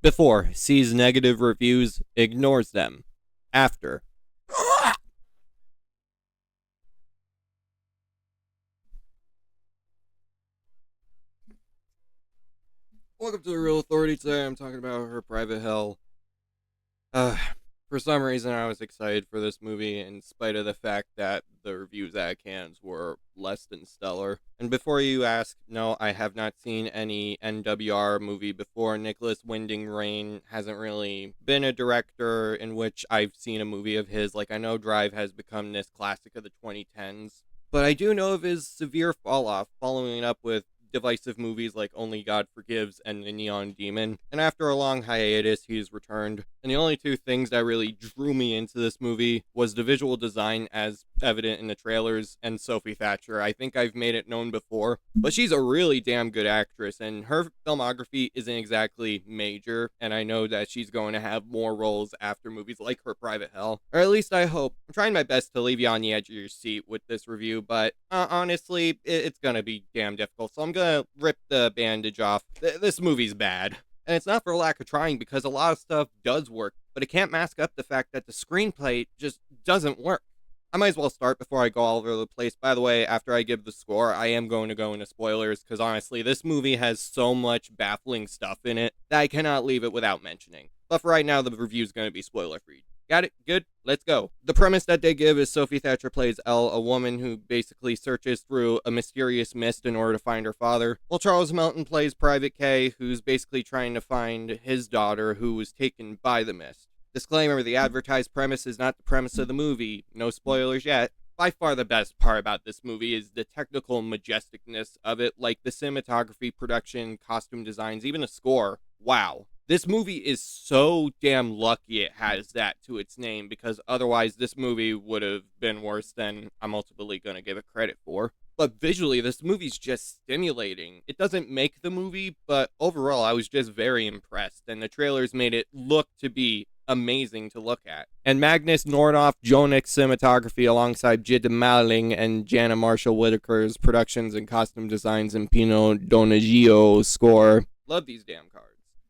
Before, sees negative reviews, ignores them. After. Welcome to the Real Authority. Today I'm talking about Her Private Hell. Uh, for some reason, I was excited for this movie, in spite of the fact that the reviews at Cannes were less than stellar. And before you ask, no, I have not seen any NWR movie before. Nicholas Winding Refn hasn't really been a director in which I've seen a movie of his. Like, I know Drive has become this classic of the 2010s, but I do know of his severe fall off, following it up with divisive movies like Only God Forgives and The Neon Demon. And after a long hiatus, he's returned. And the only two things that really drew me into this movie was the visual design, as evident in the trailers, and Sophie Thatcher. I think I've made it known before, but she's a really damn good actress, and her filmography isn't exactly major, and I know that she's going to have more roles after movies like Her Private Hell. Or at least I hope. I'm trying my best to leave you on the edge of your seat with this review, but honestly, it's gonna be damn difficult, so I'm gonna rip the bandage off. This movie's bad. And it's not for lack of trying, because a lot of stuff does work, but it can't mask up the fact that the screenplay just doesn't work. I might as well start before I go all over the place. By the way, after I give the score, I am going to go into spoilers, because honestly, this movie has so much baffling stuff in it that I cannot leave it without mentioning. But for right now, the review is going to be spoiler free. Got it? Good? Let's go. The premise that they give is Sophie Thatcher plays Elle, a woman who basically searches through a mysterious mist in order to find her father, while Charles Melton plays Private K, who's basically trying to find his daughter who was taken by the mist. Disclaimer, the advertised premise is not the premise of the movie. No spoilers yet. By far the best part about this movie is the technical majesticness of it, like the cinematography, production, costume designs, even the score. Wow. This movie is so damn lucky it has that to its name, because otherwise this movie would have been worse than I'm ultimately going to give it credit for. But visually, this movie's just stimulating. It doesn't make the movie, but overall, I was just very impressed, and the trailers made it look to be amazing to look at. And Magnus Nordoff Jonik's cinematography alongside Jid Maling and Jana Marshall Whitaker's productions and costume designs and Pino Donaggio's score. Love these damn cards.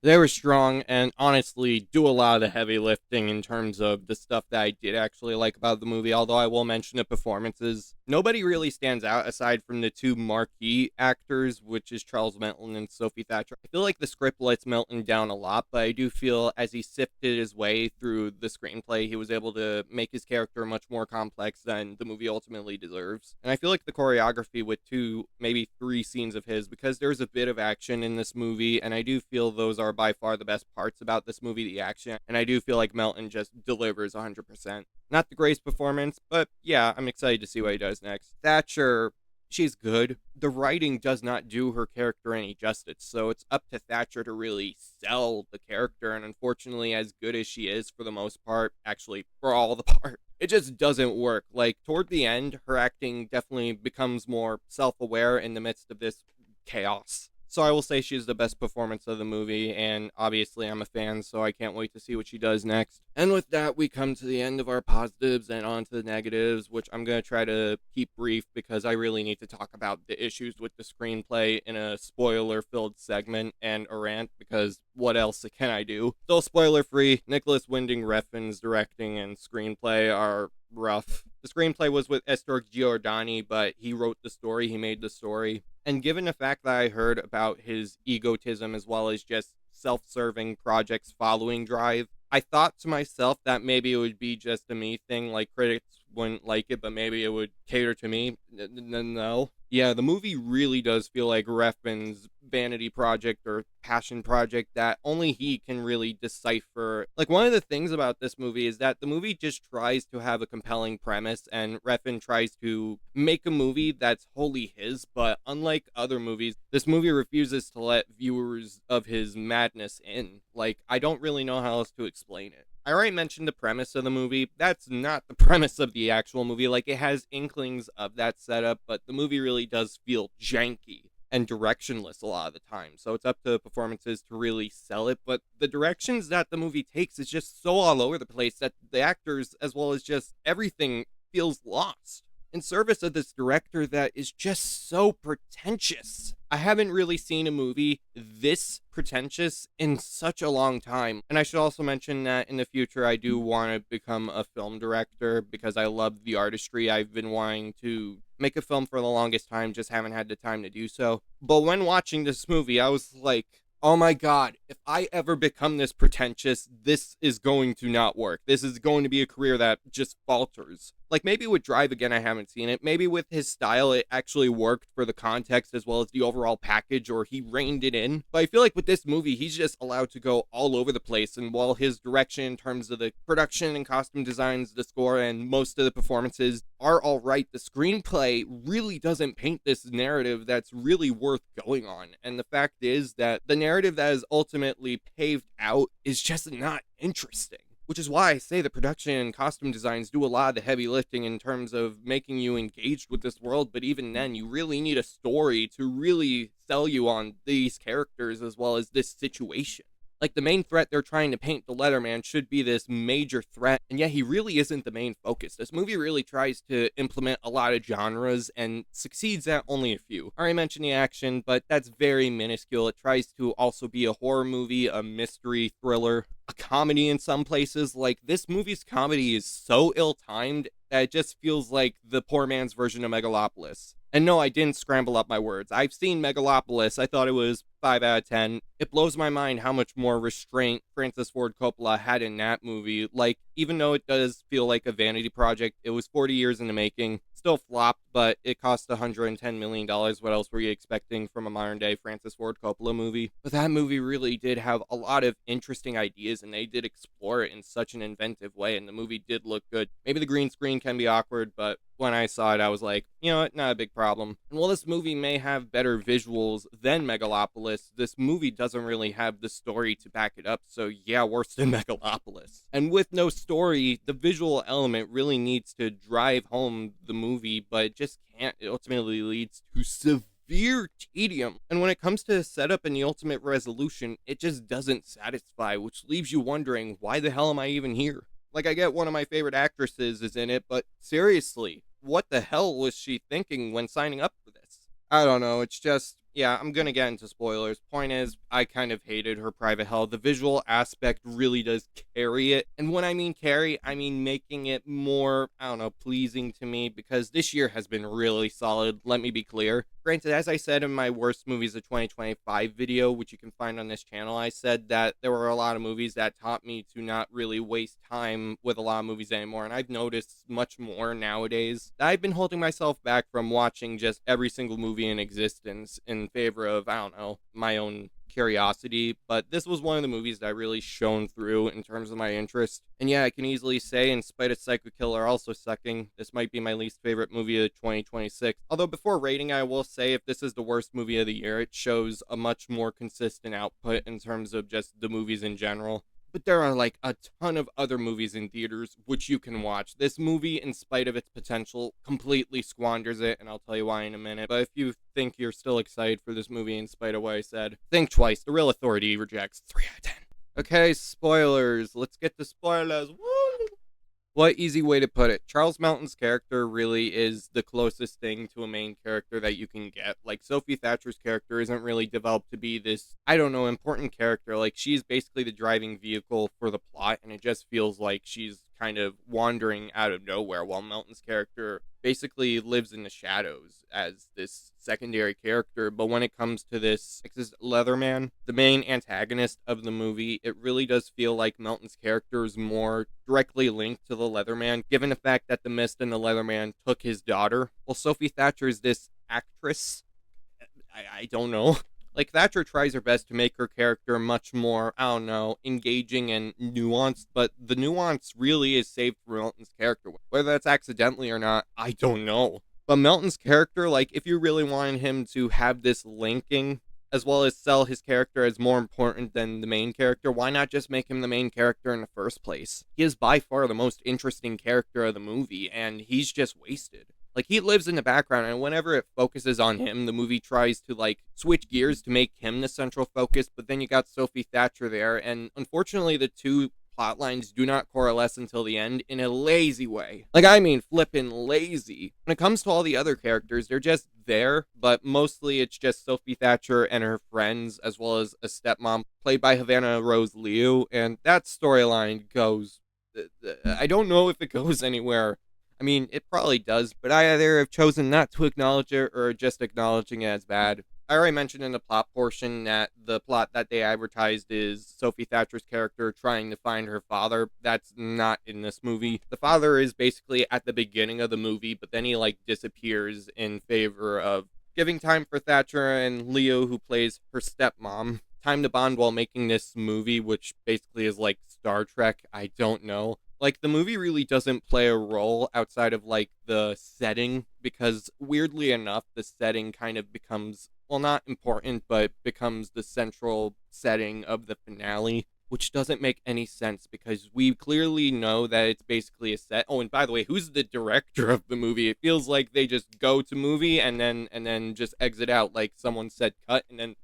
They were strong and honestly do a lot of the heavy lifting in terms of the stuff that I did actually like about the movie, although I will mention the performances. Nobody really stands out aside from the two marquee actors, which is Charles Melton and Sophie Thatcher. I feel like the script lets Melton down a lot, but I do feel as he sifted his way through the screenplay, he was able to make his character much more complex than the movie ultimately deserves. And I feel like the choreography with two, maybe three scenes of his, because there's a bit of action in this movie, and I do feel those are by far the best parts about this movie, the action, and I do feel like Melton just delivers 100%. Not the greatest performance, but yeah, I'm excited to see what he does next. Thatcher, she's good. The writing does not do her character any justice, so it's up to Thatcher to really sell the character, and unfortunately, as good as she is for the most part, actually, for all the part, it just doesn't work. Like, toward the end, her acting definitely becomes more self-aware in the midst of this chaos. So I will say she's the best performance of the movie, and obviously I'm a fan, so I can't wait to see what she does next. And with that, we come to the end of our positives and on to the negatives, which I'm going to try to keep brief because I really need to talk about the issues with the screenplay in a spoiler-filled segment and a rant, because what else can I do? Still spoiler-free, Nicholas Winding Refn's directing and screenplay are rough. The screenplay was with Esther Giordani, but he wrote the story, he made the story. And given the fact that I heard about his egotism as well as just self-serving projects following Drive, I thought to myself that maybe it would be just a me thing, like critics wouldn't like it, but maybe it would cater to me. No. Yeah, the movie really does feel like Refn's vanity project or passion project that only he can really decipher. Like, one of the things about this movie is that the movie just tries to have a compelling premise, and Refn tries to make a movie that's wholly his, but unlike other movies, this movie refuses to let viewers of his madness in. Like, I don't really know how else to explain it. I already mentioned the premise of the movie. That's not the premise of the actual movie. Like, it has inklings of that setup, but the movie really does feel janky and directionless a lot of the time. So it's up to performances to really sell it. But the directions that the movie takes is just so all over the place that the actors, as well as just everything, feels lost. in service of this director that is just so pretentious. I haven't really seen a movie this pretentious in such a long time. And I should also mention that in the future, I do want to become a film director because I love the artistry. I've been wanting to make a film for the longest time, just haven't had the time to do so. But when watching this movie, I was like, oh my god, if I ever become this pretentious, this is going to not work. This is going to be a career that just falters. Like maybe with Drive again, I haven't seen it. Maybe with his style, it actually worked for the context as well as the overall package, or he reined it in. But I feel like with this movie, he's just allowed to go all over the place. And while his direction in terms of the production and costume designs, the score, and most of the performances are all right, the screenplay really doesn't paint this narrative that's really worth going on. And the fact is that the narrative that is ultimately paved out is just not interesting. Which is why I say the production and costume designs do a lot of the heavy lifting in terms of making you engaged with this world, but even then, you really need a story to really sell you on these characters as well as this situation. Like, the main threat they're trying to paint the Leatherman should be this major threat, and yet he really isn't the main focus. This movie really tries to implement a lot of genres and succeeds at only a few. I already mentioned the action, but that's very minuscule. It tries to also be a horror movie, a mystery thriller, a comedy in some places. Like, this movie's comedy is so ill-timed that it just feels like the poor man's version of Megalopolis. And no, I didn't scramble up my words. I've seen Megalopolis. I thought it was 5 out of 10. It blows my mind how much more restraint Francis Ford Coppola had in that movie. Like, even though it does feel like a vanity project, it was 40 years in the making. Still flopped, but it cost $110 million. What else were you expecting from a modern day Francis Ford Coppola movie? But that movie really did have a lot of interesting ideas, and they did explore it in such an inventive way, and the movie did look good. Maybe the green screen can be awkward, but when I saw it, I was like, you know what, not a big problem. And while this movie may have better visuals than Megalopolis, this movie doesn't really have the story to back it up, so yeah, worse than Megalopolis. And with no story, the visual element really needs to drive home the movie, but it just can't. It ultimately leads to severe tedium. And when it comes to setup and the ultimate resolution, it just doesn't satisfy, which leaves you wondering, why the hell am I even here? Like, I get one of my favorite actresses is in it, but seriously, what the hell was she thinking when signing up for this? I don't know, it's just, yeah, I'm gonna get into spoilers. Point is, I kind of hated her private hell. The visual aspect really does carry it. And when I mean carry, I mean making it more, I don't know, pleasing to me, because this year has been really solid, let me be clear. Granted, as I said in my worst movies of 2025 video, which you can find on this channel, I said that there were a lot of movies that taught me to not really waste time with a lot of movies anymore, and I've noticed much more nowadays. I've been holding myself back from watching just every single movie in existence in favor of, I don't know, my own curiosity, but this was one of the movies that really shone through in terms of my interest. And yeah, I can easily say, in spite of Psycho Killer also sucking, this might be my least favorite movie of 2026. Although before rating, I will say if this is the worst movie of the year, it shows a much more consistent output in terms of just the movies in general. But there are like a ton of other movies in theaters which you can watch. This movie, in spite of its potential, completely squanders it, and I'll tell you why in a minute. But if you think you're still excited for this movie in spite of what I said, think twice. The Real Authority rejects 3 out of 10. Okay, spoilers. Let's get to spoilers. Woo! What easy way to put it. Charles Melton's character really is the closest thing to a main character that you can get. Like, Sophie Thatcher's character isn't really developed to be this, I don't know, important character. Like, she's basically the driving vehicle for the plot, and it just feels like she's kind of wandering out of nowhere, while Melton's character basically lives in the shadows as this secondary character. But when it comes to this Leatherman, the main antagonist of the movie, it really does feel like Melton's character is more directly linked to the Leatherman, given the fact that the Mist and the Leatherman took his daughter. Well, Sophie Thatcher is this actress. I don't know. Like, Thatcher tries her best to make her character much more, I don't know, engaging and nuanced, but the nuance really is saved for Melton's character. Whether that's accidentally or not, I don't know. But Melton's character, like, if you really wanted him to have this linking, as well as sell his character as more important than the main character, why not just make him the main character in the first place? He is by far the most interesting character of the movie, and he's just wasted. Like, he lives in the background, and whenever it focuses on him, the movie tries to, like, switch gears to make him the central focus, but then you got Sophie Thatcher there, and unfortunately the two plot lines do not coalesce until the end in a lazy way. Like, I mean, flippin' lazy. When it comes to all the other characters, they're just there, but mostly it's just Sophie Thatcher and her friends, as well as a stepmom played by Havana Rose Liu, and that storyline goes. I don't know if it goes anywhere. I mean, it probably does, but I either have chosen not to acknowledge it or just acknowledging it as bad. I already mentioned in the plot portion that the plot that they advertised is Sophie Thatcher's character trying to find her father. That's not in this movie. The father is basically at the beginning of the movie, but then he like disappears in favor of giving time for Thatcher and Leo, who plays her stepmom, time to bond while making this movie, which basically is like Star Trek. I don't know. Like, the movie really doesn't play a role outside of, like, the setting, because weirdly enough, the setting kind of becomes, well, not important, but becomes the central setting of the finale, which doesn't make any sense because we clearly know that it's basically a set. Oh, and by the way, who's the director of the movie? It feels like they just go to movie and then just exit out, like someone said cut and then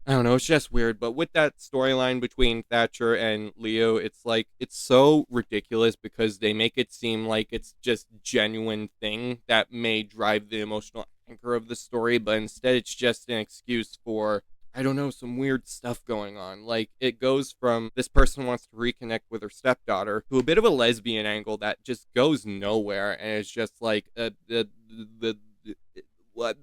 I don't know, it's just weird. But with that storyline between Thatcher and Leo, it's like, it's so ridiculous because they make it seem like it's just genuine thing that may drive the emotional anchor of the story, but instead it's just an excuse for, I don't know, some weird stuff going on. Like, it goes from this person wants to reconnect with her stepdaughter to a bit of a lesbian angle that just goes nowhere, and it's just like, what?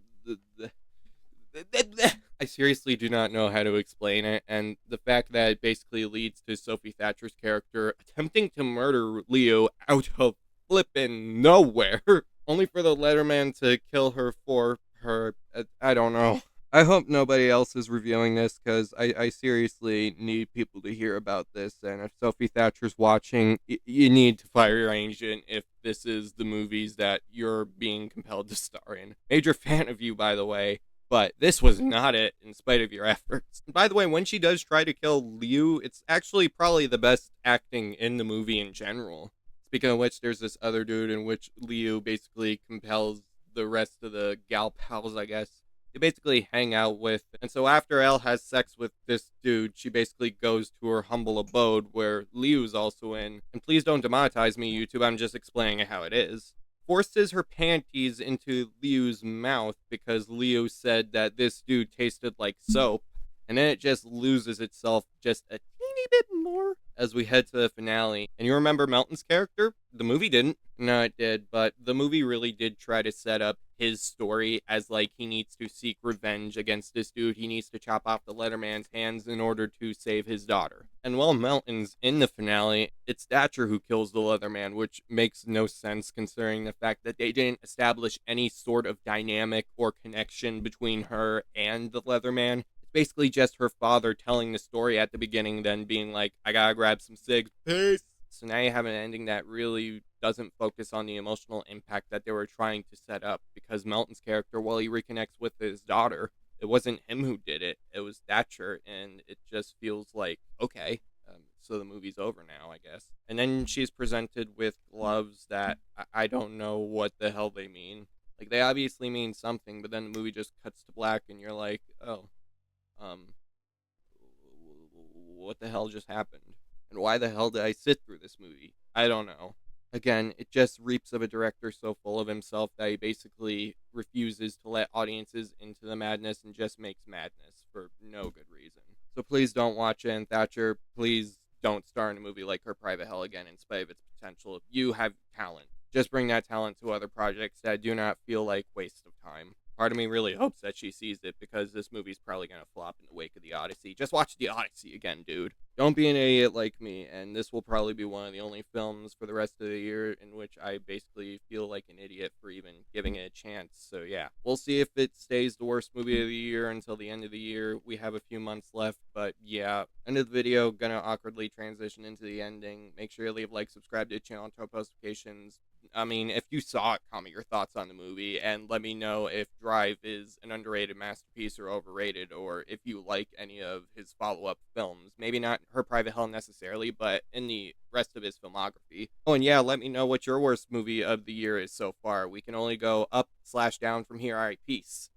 I seriously do not know how to explain it, and the fact that it basically leads to Sophie Thatcher's character attempting to murder Leo out of flippin' nowhere, only for the letterman to kill her for her. I don't know. I hope nobody else is reviewing this, because I seriously need people to hear about this, and if Sophie Thatcher's watching, you need to fire your agent if this is the movies that you're being compelled to star in. Major fan of you, by the way. But this was not it, in spite of your efforts. And by the way, when she does try to kill Liu, it's actually probably the best acting in the movie in general. Speaking of which, there's this other dude in which Liu basically compels the rest of the gal pals, I guess, to basically hang out with. And so after Elle has sex with this dude, she basically goes to her humble abode where Liu's also in. And please don't demonetize me, YouTube, I'm just explaining how it is. Forces her panties into Liu's mouth because Leo said that this dude tasted like soap, and then it just loses itself just a teeny bit more as we head to the finale. And you remember Melton's character? The movie didn't. No, it did, but the movie really did try to set up his story as like he needs to seek revenge against this dude. He needs to chop off the letterman's hands in order to save his daughter. And while Melton's in the finale, it's Thatcher who kills the leatherman, which makes no sense considering the fact that they didn't establish any sort of dynamic or connection between her and the leatherman. Basically just her father telling the story at the beginning, then being like, I gotta grab some cigs, peace. So now you have an ending that really doesn't focus on the emotional impact that they were trying to set up, because Melton's character, while he reconnects with his daughter, it wasn't him who did it, it was Thatcher, and it just feels like, okay, so the movie's over now, I guess. And then she's presented with gloves that I don't know what the hell they mean. Like, they obviously mean something, but then the movie just cuts to black, and you're like, oh. What the hell just happened? And why the hell did I sit through this movie? I don't know. Again, it just reeks of a director so full of himself that he basically refuses to let audiences into the madness and just makes madness for no good reason. So please don't watch it, and Thatcher, please don't star in a movie like Her Private Hell again in spite of its potential. If you have talent, just bring that talent to other projects that do not feel like waste of time. Part of me really hopes that she sees it, because this movie's probably going to flop in the wake of The Odyssey. Just watch The Odyssey again, dude. Don't be an idiot like me, and this will probably be one of the only films for the rest of the year in which I basically feel like an idiot for even giving it a chance. So yeah, we'll see if it stays the worst movie of the year until the end of the year. We have a few months left, but yeah. End of the video, gonna awkwardly transition into the ending. Make sure you leave a like, subscribe to the channel, and turn on post notifications. I mean, if you saw it, comment your thoughts on the movie, and let me know if Drive is an underrated masterpiece or overrated, or if you like any of his follow-up films. Maybe not Her Private Hell necessarily, but in the rest of his filmography. Oh, and yeah, let me know what your worst movie of the year is so far. We can only go up/down from here. Alright, peace.